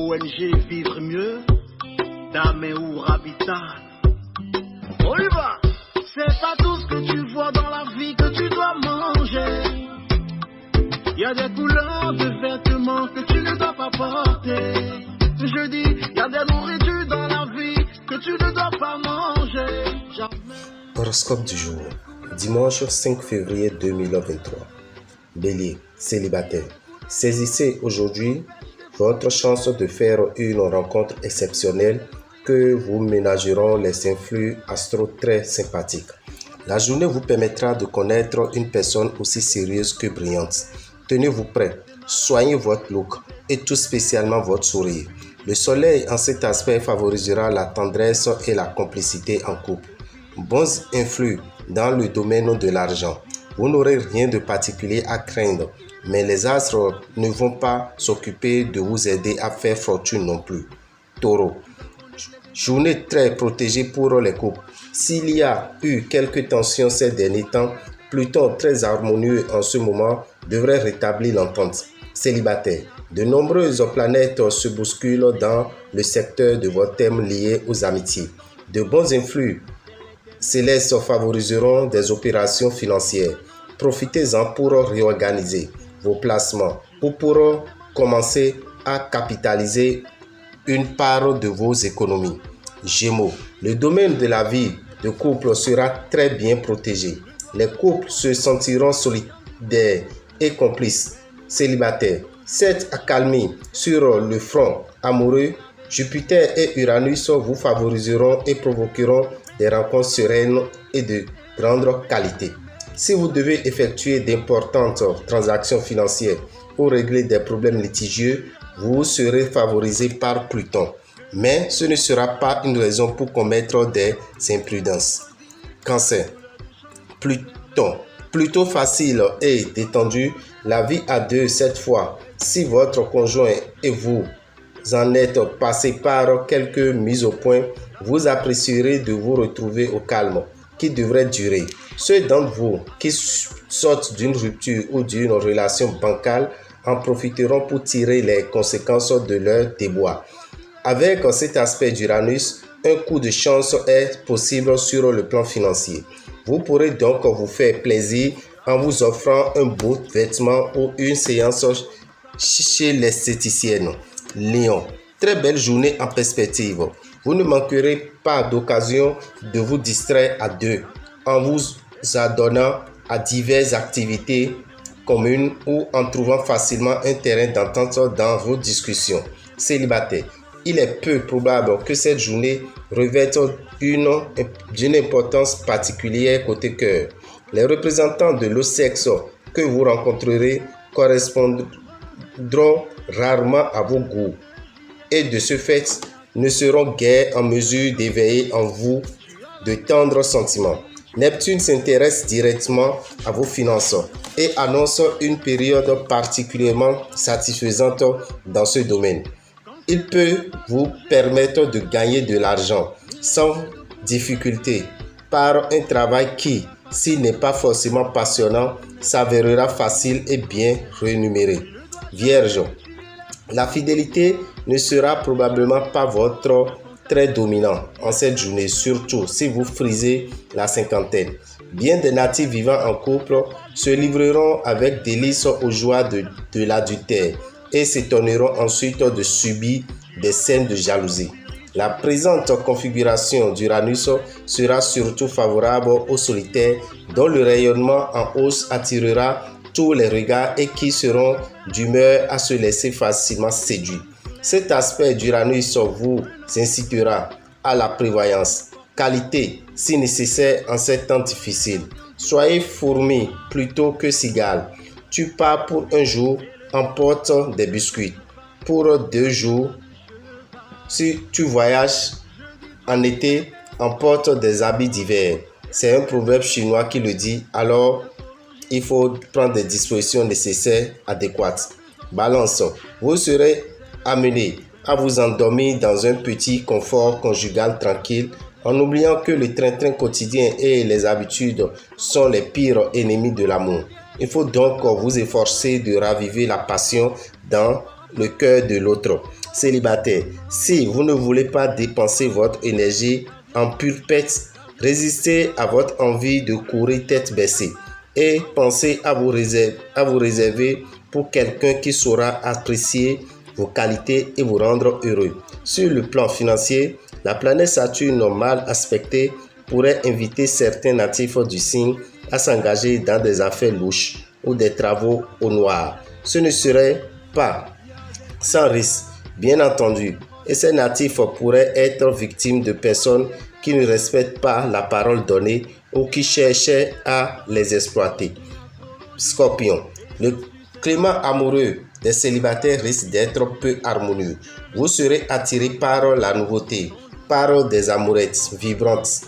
ONG Vivre Mieux, Dame ou Habitat. On y va. C'est pas tout ce que tu vois dans la vie que tu dois manger. Il y a des couleurs de vêtements que tu ne dois pas porter. Je dis, il y a des nourritures dans la vie que tu ne dois pas manger. Horoscope du jour, dimanche 5 février 2023. Bélier, célibataire. Saisissez aujourd'hui votre chance de faire une rencontre exceptionnelle que vous ménageront les influx astro très sympathiques. La journée vous permettra de connaître une personne aussi sérieuse que brillante. Tenez-vous prêt, soignez votre look et tout spécialement votre sourire. Le soleil en cet aspect favorisera la tendresse et la complicité en couple. Bons influx dans le domaine de l'argent. Vous n'aurez rien de particulier à craindre, mais les astres ne vont pas s'occuper de vous aider à faire fortune non plus. Taureau, journée très protégée pour les couples. S'il y a eu quelques tensions ces derniers temps, Pluton très harmonieux en ce moment devrait rétablir l'entente. Célibataire, de nombreuses planètes se bousculent dans le secteur de votre thème lié aux amitiés. De bons influx célestes favoriseront des opérations financières. Profitez-en pour réorganiser vos placements ou pour commencer à capitaliser une part de vos économies. Gémeaux, le domaine de la vie de couple sera très bien protégé. Les couples se sentiront solidaires et complices. Célibataires, cette accalmie sur le front amoureux, Jupiter et Uranus vous favoriseront et provoqueront des rencontres sereines et de grande qualité. Si vous devez effectuer d'importantes transactions financières ou régler des problèmes litigieux, vous serez favorisé par Pluton. Mais ce ne sera pas une raison pour commettre des imprudences. Cancer. Pluton. Plutôt facile et détendu, la vie à deux cette fois. Si votre conjoint et vous en êtes passé par quelques mises au point, vous apprécierez de vous retrouver au calme qui devrait durer. Ceux d'entre vous qui sortent d'une rupture ou d'une relation bancale en profiteront pour tirer les conséquences de leur déboire. Avec cet aspect d'Uranus, un coup de chance est possible sur le plan financier. Vous pourrez donc vous faire plaisir en vous offrant un beau vêtement ou une séance chez l'esthéticienne. Lion, très belle journée en perspective. Vous ne manquerez pas d'occasion de vous distraire à deux en vous adonnant à diverses activités communes ou en trouvant facilement un terrain d'entente dans vos discussions. Célibataire, il est peu probable que cette journée revête d'une importance particulière côté cœur. Les représentants de l'autre sexe que vous rencontrerez correspondront rarement à vos goûts et de ce fait ne seront guère en mesure d'éveiller en vous de tendres sentiments. Neptune s'intéresse directement à vos finances et annonce une période particulièrement satisfaisante dans ce domaine. Il peut vous permettre de gagner de l'argent sans difficulté par un travail qui, s'il n'est pas forcément passionnant, s'avérera facile et bien rémunéré. Vierge, la fidélité ne sera probablement pas votre trait dominant en cette journée, surtout si vous frisez la cinquantaine. Bien des natifs vivant en couple se livreront avec délice aux joies de l'adultère et s'étonneront ensuite de subir des scènes de jalousie. La présente configuration d'Uranus sera surtout favorable aux solitaires dont le rayonnement en hausse attirera tous les regards et qui seront d'humeur à se laisser facilement séduire. Cet aspect d'Uranus vous incitera à la prévoyance, qualité si nécessaire en ces temps difficiles. Soyez fourmi plutôt que cigale. Tu pars pour un jour, emporte des biscuits. Pour 2 jours, si tu voyages en été, emporte des habits d'hiver. C'est un proverbe chinois qui le dit, alors il faut prendre des dispositions nécessaires adéquates. Balance, vous serez amené à vous endormir dans un petit confort conjugal tranquille en oubliant que le train-train quotidien et les habitudes sont les pires ennemis de l'amour. Il faut donc vous efforcer de raviver la passion dans le cœur de l'autre. Célibataire, si vous ne voulez pas dépenser votre énergie en pulpette, résistez à votre envie de courir tête baissée et pensez à vous réserver pour quelqu'un qui saura apprécier vos qualités et vous rendre heureux. Sur le plan financier, la planète Saturne mal aspectée pourrait inviter certains natifs du signe à s'engager dans des affaires louches ou des travaux au noir. Ce ne serait pas sans risque, bien entendu, et ces natifs pourraient être victimes de personnes qui ne respectent pas la parole donnée ou qui cherchent à les exploiter. Scorpion, le climat amoureux des célibataires risque d'être peu harmonieux. Vous serez attiré par la nouveauté, par des amourettes vibrantes,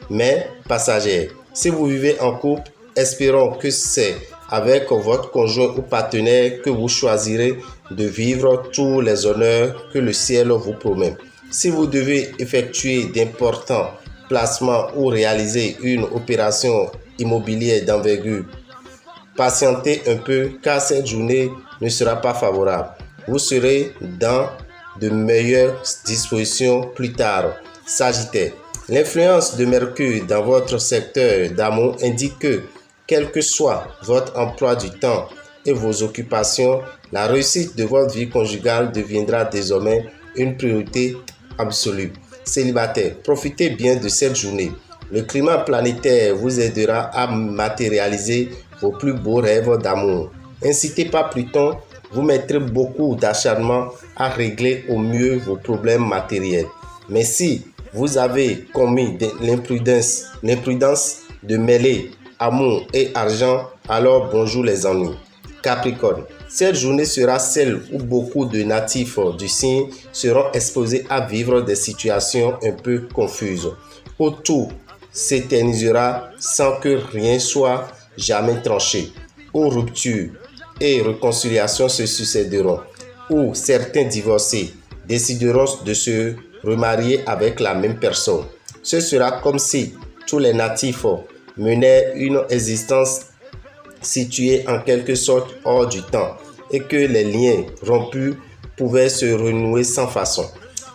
mais passagères. Si vous vivez en couple, espérons que c'est avec votre conjoint ou partenaire que vous choisirez de vivre tous les honneurs que le ciel vous promet. Si vous devez effectuer d'importants placements ou réaliser une opération immobilière d'envergure, patientez un peu car cette journée ne sera pas favorable. Vous serez dans de meilleures dispositions plus tard. Sagittaire, l'influence de Mercure dans votre secteur d'amour indique que, quel que soit votre emploi du temps et vos occupations, la réussite de votre vie conjugale deviendra désormais une priorité absolue. Célibataire, profitez bien de cette journée. Le climat planétaire vous aidera à matérialiser vos plus beaux rêves d'amour. Incitez pas Pluton, vous mettrez beaucoup d'acharnement à régler au mieux vos problèmes matériels. Mais si vous avez commis l'imprudence de mêler amour et argent, alors bonjour les ennuis. Capricorne, cette journée sera celle où beaucoup de natifs du signe seront exposés à vivre des situations un peu confuses, où tout s'éternisera sans que rien soit jamais tranché, où rupture et réconciliation se succéderont, où certains divorcés décideront de se remarier avec la même personne. Ce sera comme si tous les natifs menaient une existence située en quelque sorte hors du temps et que les liens rompus pouvaient se renouer sans façon.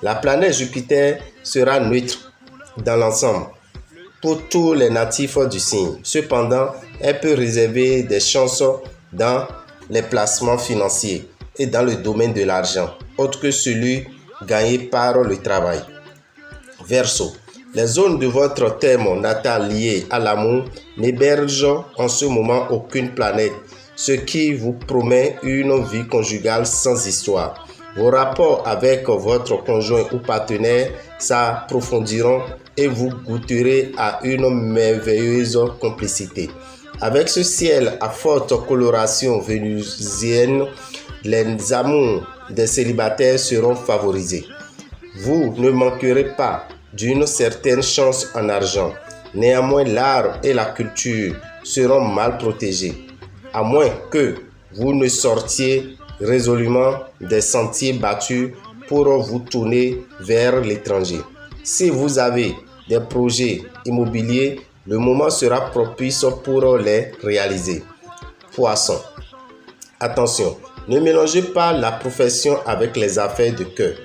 La planète Jupiter sera neutre dans l'ensemble pour tous les natifs du signe. Cependant, elle peut réserver des chances dans les placements financiers et dans le domaine de l'argent, autre que celui gagné par le travail. Verseau, les zones de votre thème natal liées à l'amour n'hébergent en ce moment aucune planète, ce qui vous promet une vie conjugale sans histoire. Vos rapports avec votre conjoint ou partenaire s'approfondiront et vous goûterez à une merveilleuse complicité. Avec ce ciel à forte coloration vénusienne, les amours des célibataires seront favorisés. Vous ne manquerez pas d'une certaine chance en argent. Néanmoins, l'art et la culture seront mal protégés, à moins que vous ne sortiez résolument des sentiers battus pour vous tourner vers l'étranger. Si vous avez des projets immobiliers, le moment sera propice pour les réaliser. Poisson, attention, ne mélangez pas la profession avec les affaires de cœur.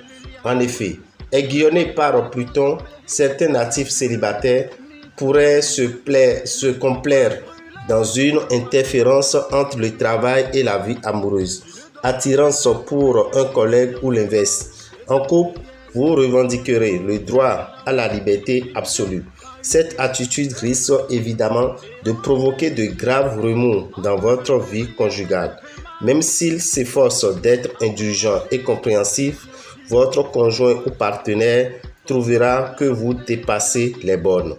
En effet, aiguillonnés par Pluton, certains natifs célibataires pourraient se complaire dans une interférence entre le travail et la vie amoureuse, attirance pour un collègue ou l'inverse. En couple, vous revendiquerez le droit à la liberté absolue. Cette attitude risque évidemment de provoquer de graves remous dans votre vie conjugale. Même s'il s'efforce d'être indulgent et compréhensif, votre conjoint ou partenaire trouvera que vous dépassez les bornes.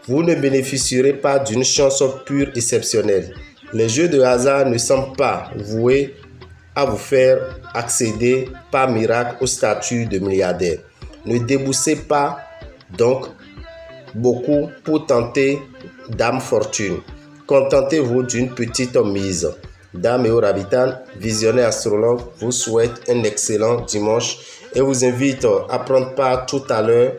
Vous ne bénéficierez pas d'une chance pure exceptionnelle. Les jeux de hasard ne semblent pas voués à vous faire accéder par miracle au statut de milliardaire. Ne déboussez pas donc beaucoup pour tenter Dame Fortune. Contentez-vous d'une petite mise. Dame et Orabitan, visionnaire astrologue, vous souhaite un excellent dimanche et vous invite à prendre part tout à l'heure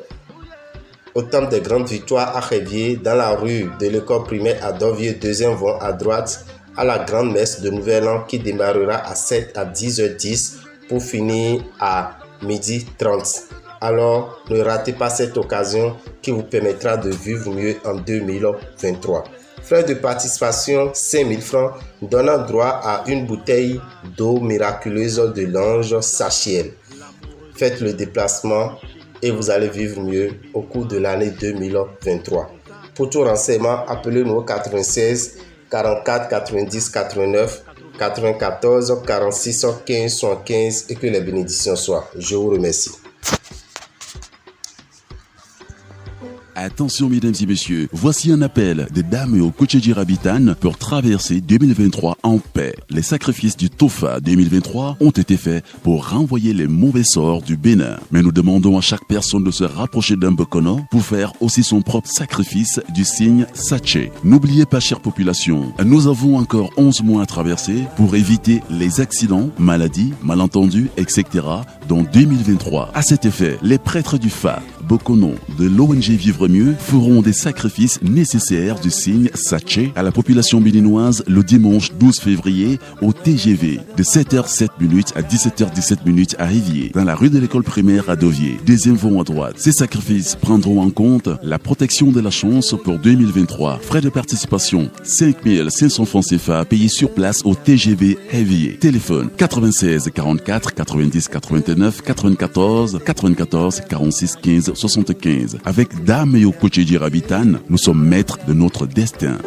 au temple des grandes victoires à Révier, dans la rue de l'école primaire à Dovier, deuxième vent à droite, à la grande messe de Nouvel An qui démarrera à 7 à 10h10 pour finir à 12h30. Alors, ne ratez pas cette occasion qui vous permettra de vivre mieux en 2023. Frais de participation 5 000 francs, donnant droit à une bouteille d'eau miraculeuse de l'ange Sachiel. Faites le déplacement et vous allez vivre mieux au cours de l'année 2023. Pour tout renseignement, appelez-nous au 96 44 90 89 94 46 15 75 et que les bénédictions soient. Je vous remercie. Attention mesdames et messieurs, voici un appel des dames au Kocheji Rabitan pour traverser 2023 en paix. Les sacrifices du Tofa 2023 ont été faits pour renvoyer les mauvais sorts du Bénin. Mais nous demandons à chaque personne de se rapprocher d'un Bokono pour faire aussi son propre sacrifice du signe Saché. N'oubliez pas, chère population, nous avons encore 11 mois à traverser pour éviter les accidents, maladies, malentendus, etc. dans 2023. À cet effet, les prêtres du Fa, Bokono, de l'ONG Vivre Mieux feront des sacrifices nécessaires du signe Saché à la population béninoise le dimanche 12 février au TGV de 7h07 à 17h17 à Rivier, dans la rue de l'école primaire à Dovier. Deuxième vont à droite. Ces sacrifices prendront en compte la protection de la chance pour 2023. Frais de participation 5 500 francs CFA payés sur place au TGV Rivier. Téléphone 96 44 90 89 94 94 46 15 75. Avec Dame et au Kocheji Rabitan, nous sommes maîtres de notre destin.